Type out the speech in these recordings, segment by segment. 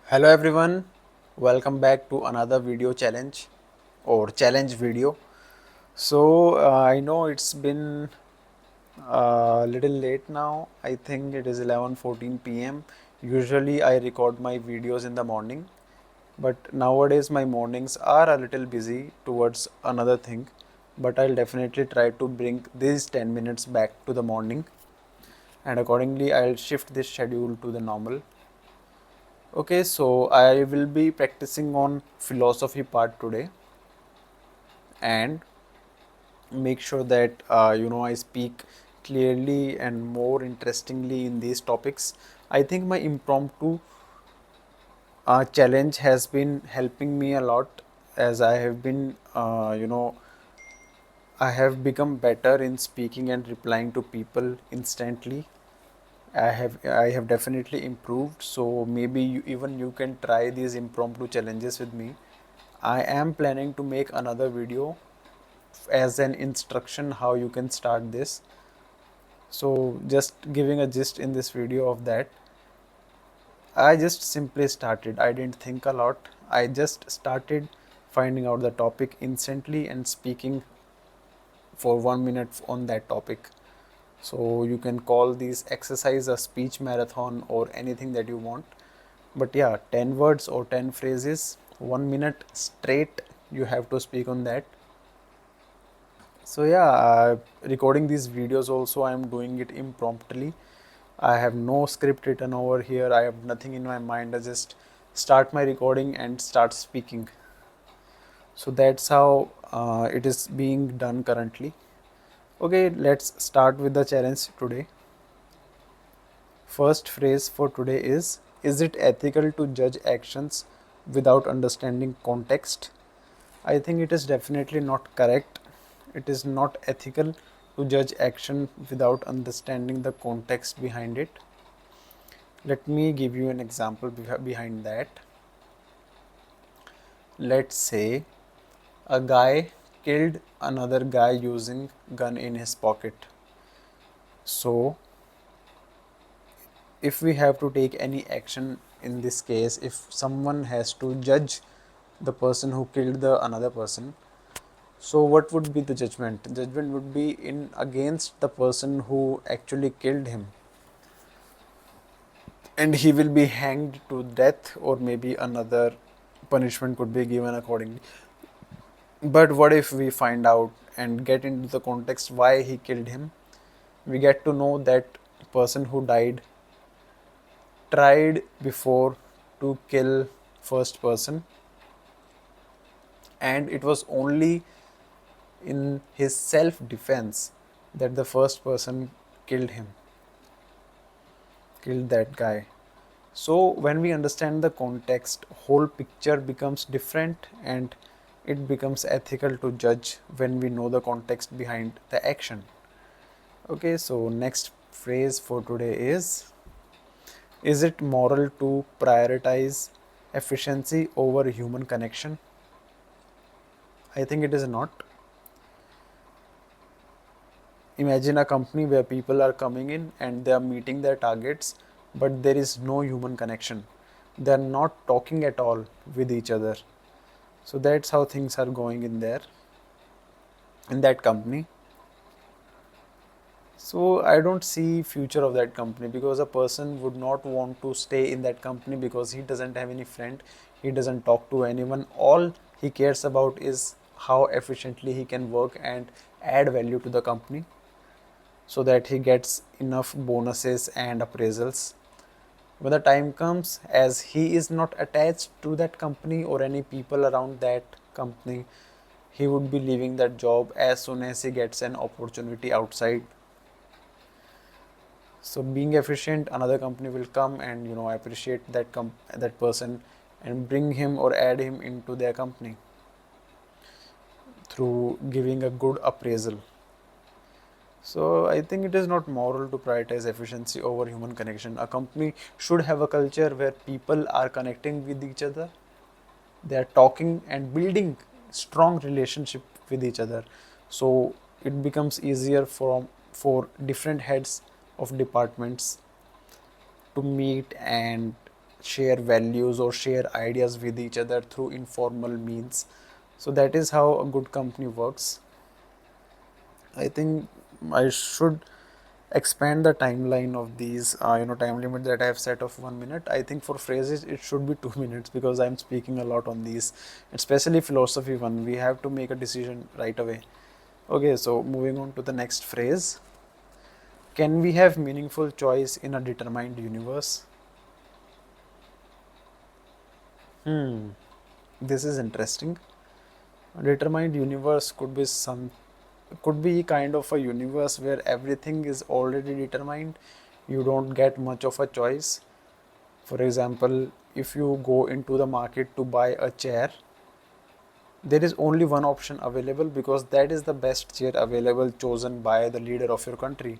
Hello everyone, welcome back to another video challenge or challenge video. I know it's been a little late now. I think it is 11:14 p.m. Usually I record my videos in the morning, but nowadays my mornings are a little busy towards another thing. But I'll definitely try to bring these 10 minutes back to the morning, and accordingly I'll shift this schedule to the normal. Okay, so I will be practicing on philosophy part today and make sure that I speak clearly and more interestingly in these topics. I think my impromptu challenge has been helping me a lot as I have been I have become better in speaking and replying to people instantly. I have definitely improved. So maybe even you can try these impromptu challenges with me. I am planning to make another video as an instruction how you can start this. So just giving a gist in this video of that. I just simply started. I didn't think a lot. I just started finding out the topic instantly and speaking for 1 minute on that topic. So you can call these exercise a speech marathon or anything that you want. But yeah, 10 words or 10 phrases, 1 minute straight, you have to speak on that. So yeah, recording these videos also I am doing it impromptu. I have no script written over here. I have nothing in my mind. I just start my recording and start speaking. So that's how it is being done currently. Okay, let's start with the challenge today. First phrase for today is it ethical to judge actions without understanding context? I think it is definitely not correct. It is not ethical to judge action without understanding the context behind it. Let me give you an example behind that. Let's say a guy killed another guy using gun in his pocket. So if we have to take any action in this case, if someone has to judge the person who killed the another person, so what would be the judgment? The judgment would be in against the person who actually killed him, and he will be hanged to death, or maybe another punishment could be given accordingly. But what if we find out and get into the context why he killed him? We get to know that person who died tried before to kill first person, and it was only in his self defense that the first person killed him, killed that guy. So when we understand the context, whole picture becomes different, and it becomes ethical to judge when we know the context behind the action. Okay, so next phrase for today is it moral to prioritize efficiency over human connection? I think it is not. Imagine a company where people are coming in and they are meeting their targets, but there is no human connection. They are not talking at all with each other. So that's how things are going in there, in that company. So I don't see future of that company, because a person would not want to stay in that company because he doesn't have any friend, he doesn't talk to anyone. All he cares about is how efficiently he can work and add value to the company, so that he gets enough bonuses and appraisals. When the time comes, as he is not attached to that company or any people around that company, he would be leaving that job as soon as he gets an opportunity outside. So being efficient, another company will come and appreciate that person and bring him or add him into their company through giving a good appraisal. So I think it is not moral to prioritize efficiency over human connection. A company should have a culture where people are connecting with each other. They are talking and building strong relationship with each other. So it becomes easier for different heads of departments to meet and share values or share ideas with each other through informal means. So that is how a good company works. I think I should expand the timeline of these time limit that I have set of 1 minute. I think for phrases it should be 2 minutes because I'm speaking a lot on these, especially philosophy one. We have to make a decision right away. Okay, so moving on to the next phrase. Can we have meaningful choice in a determined universe? Hmm, this is interesting. A determined universe could be kind of a universe where everything is already determined. You don't get much of a choice. For example, if you go into the market to buy a chair, there is only one option available because that is the best chair available chosen by the leader of your country.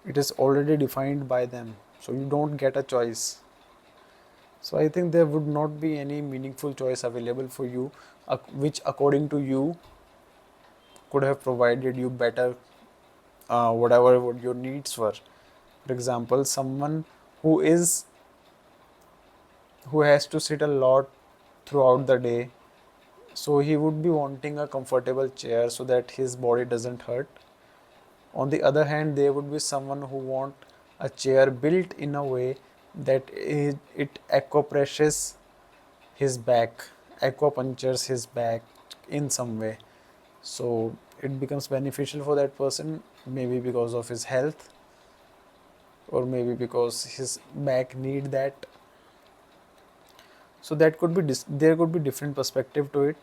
It is already defined by them, so you don't get a choice. So I think there would not be any meaningful choice available for you, which according to you could have provided you better whatever what your needs were. For example, someone who is who has to sit a lot throughout the day, so he would be wanting a comfortable chair so that his body doesn't hurt. On the other hand, there would be someone who want a chair built in a way that it acupresses his back, acupunctures his back in some way. So it becomes beneficial for that person, maybe because of his health or maybe because his back need that. So that could be there could be different perspective to it.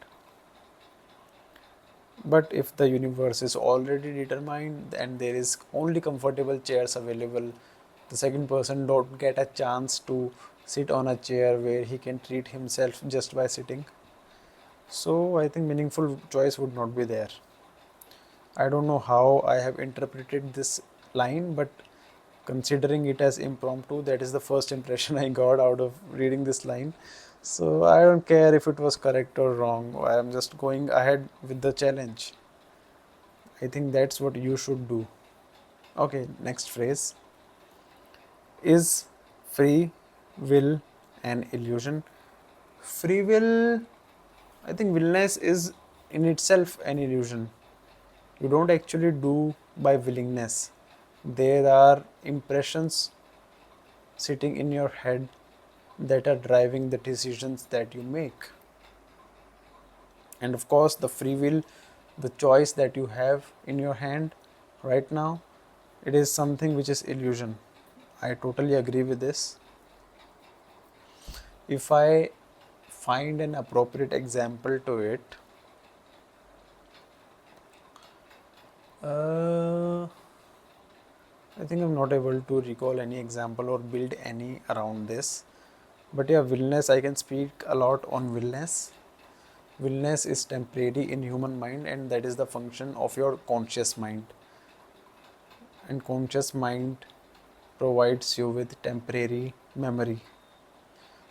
But if the universe is already determined and there is only comfortable chairs available, the second person don't get a chance to sit on a chair where he can treat himself just by sitting. So I think meaningful choice would not be there. I don't know how I have interpreted this line, but considering it as impromptu, that is the first impression I got out of reading this line. So I don't care if it was correct or wrong. I am just going ahead with the challenge. I think that's what you should do. Okay, next phrase. Is free will an illusion? Free will, I think willness is in itself an illusion. You don't actually do by willingness. There are impressions sitting in your head that are driving the decisions that you make. And of course, the free will, the choice that you have in your hand right now, it is something which is illusion. I totally agree with this. If I find an appropriate example to it, uh, I think I'm not able to recall any example or build any around this. But yeah, willness, I can speak a lot on willness. Willness is temporary in human mind, and that is the function of your conscious mind. And conscious mind provides you with temporary memory.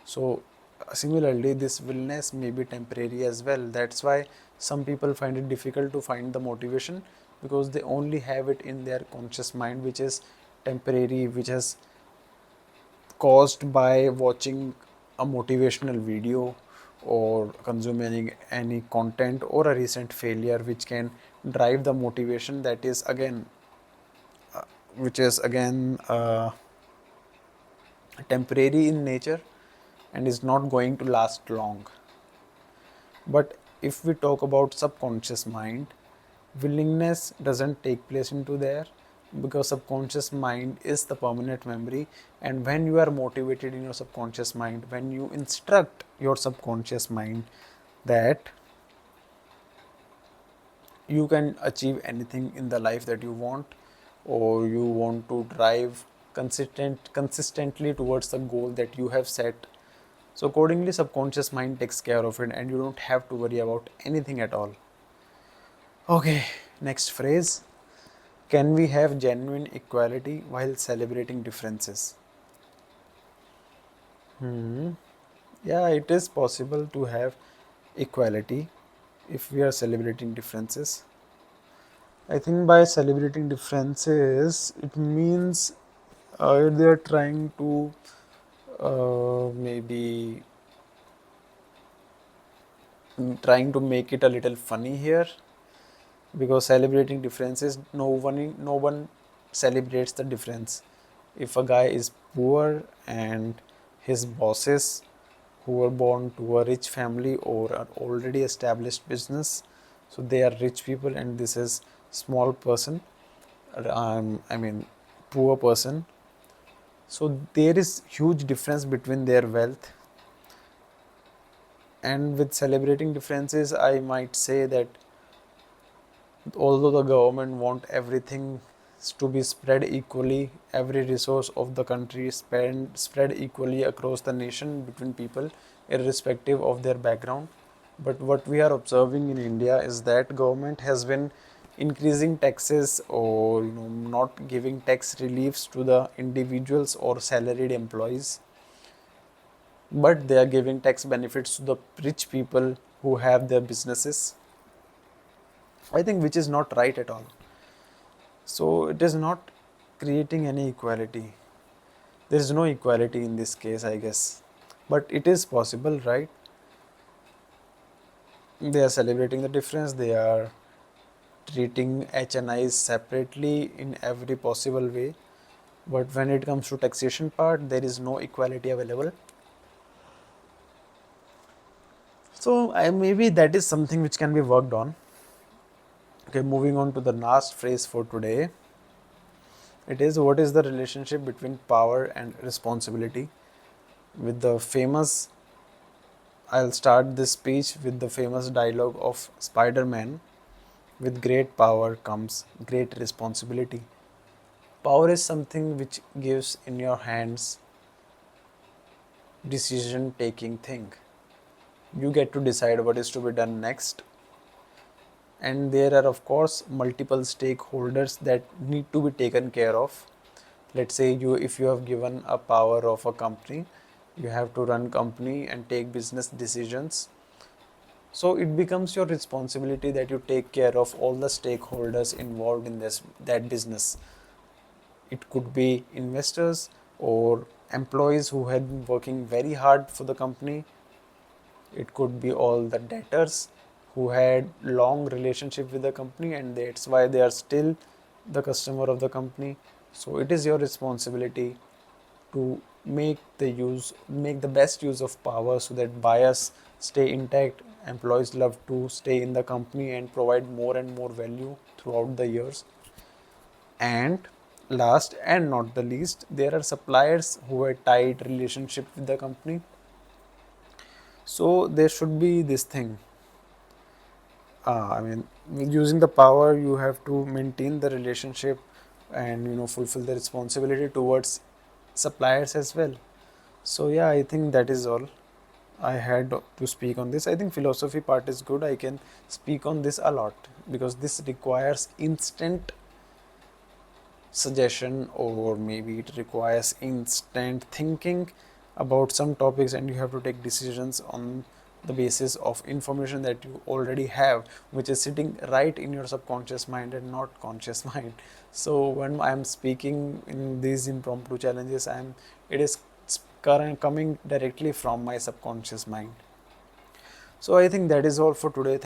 So similarly, this willness may be temporary as well. That's why some people find it difficult to find the motivation because they only have it in their conscious mind, which is temporary, which has caused by watching a motivational video or consuming any content or a recent failure which can drive the motivation that is again which is again temporary in nature and is not going to last long. But if we talk about subconscious mind, willingness doesn't take place into there because subconscious mind is the permanent memory. And when you are motivated in your subconscious mind, when you instruct your subconscious mind that you can achieve anything in the life that you want, or you want to drive consistently towards the goal that you have set, so accordingly subconscious mind takes care of it and you don't have to worry about anything at all. Okay, next phrase. Can we have genuine equality while celebrating differences? Yeah, it is possible to have equality if we are celebrating differences. I think by celebrating differences, it means they are trying to Maybe trying to make it a little funny here, because celebrating differences, no one celebrates the difference. If a guy is poor and his bosses who were born to a rich family or an already established business, so they are rich people, and this is small person, I mean poor person, so there is huge difference between their wealth. And with celebrating differences, I might say that although the government want everything to be spread equally, every resource of the country spread equally across the nation between people, irrespective of their background. But what we are observing in India is that government has been increasing taxes, or not giving tax reliefs to the individuals or salaried employees, but they are giving tax benefits to the rich people who have their businesses. I think which is not right at all. So it is not creating any equality. There is no equality in this case, I guess. But it is possible, right? They are celebrating the difference, they are treating HNIs separately in every possible way. But when it comes to taxation part, there is no equality available. So maybe that is something which can be worked on. Okay, moving on to the last phrase for today. It is, what is the relationship between power and responsibility? With the famous, I'll start this speech with the famous dialogue of Spider-Man: with great power comes great responsibility. Power is something which gives in your hands decision taking thing. You get to decide what is to be done next, and there are of course multiple stakeholders that need to be taken care of. Let's say if you have given a power of a company, you have to run company and take business decisions. So it becomes your responsibility that you take care of all the stakeholders involved in that business. It could be investors or employees who had been working very hard for the company. It could be all the debtors who had long relationship with the company, and that's why they are still the customer of the company. So it is your responsibility to make the best use of power, so that buyers stay intact, employees love to stay in the company and provide more and more value throughout the years. And last and not the least, there are suppliers who have tight relationship with the company. So there should be this thing. I mean, using the power, you have to maintain the relationship and fulfill the responsibility towards suppliers as well. So yeah, I think that is all I had to speak on this. I think philosophy part is good. I can speak on this a lot because this requires instant suggestion, or maybe it requires instant thinking about some topics, and you have to take decisions on the basis of information that you already have, which is sitting right in your subconscious mind and not conscious mind. So when I'm speaking in these impromptu challenges, it is coming directly from my subconscious mind. So I think that is all for today.